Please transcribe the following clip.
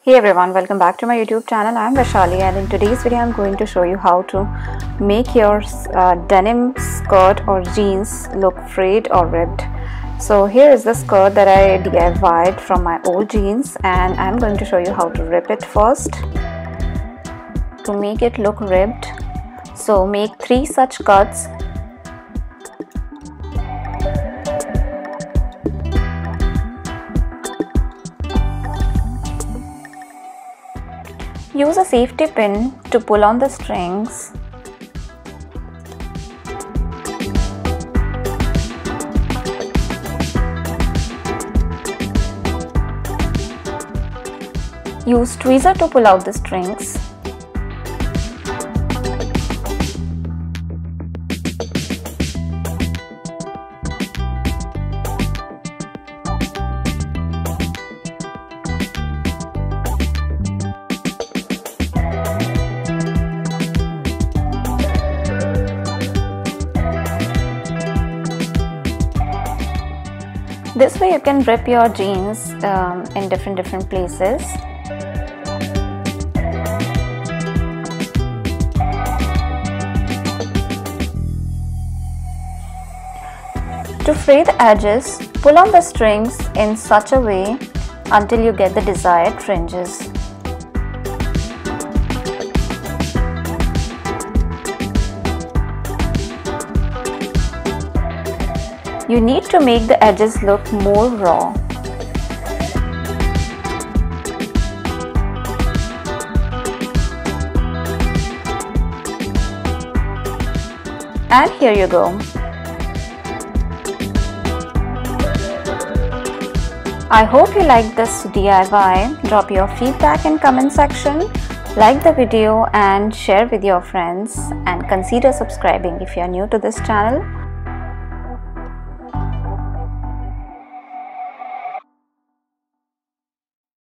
Hey everyone, welcome back to my YouTube channel. I'm Vaishali, and in today's video I'm going to show you how to make your denim skirt or jeans look frayed or ripped. So here is the skirt that I DIY'd from my old jeans, and I'm going to show you how to rip it first to make it look ribbed. So make 3 such cuts. Use a safety pin to pull on the strings. Use tweezer to pull out the strings. This way you can rip your jeans in different places. To fray the edges, pull on the strings in such a way until you get the desired fringes. You need to make the edges look more raw. And here you go. I hope you liked this DIY. Drop your feedback in comment section. Like the video and share with your friends, and consider subscribing if you are new to this channel.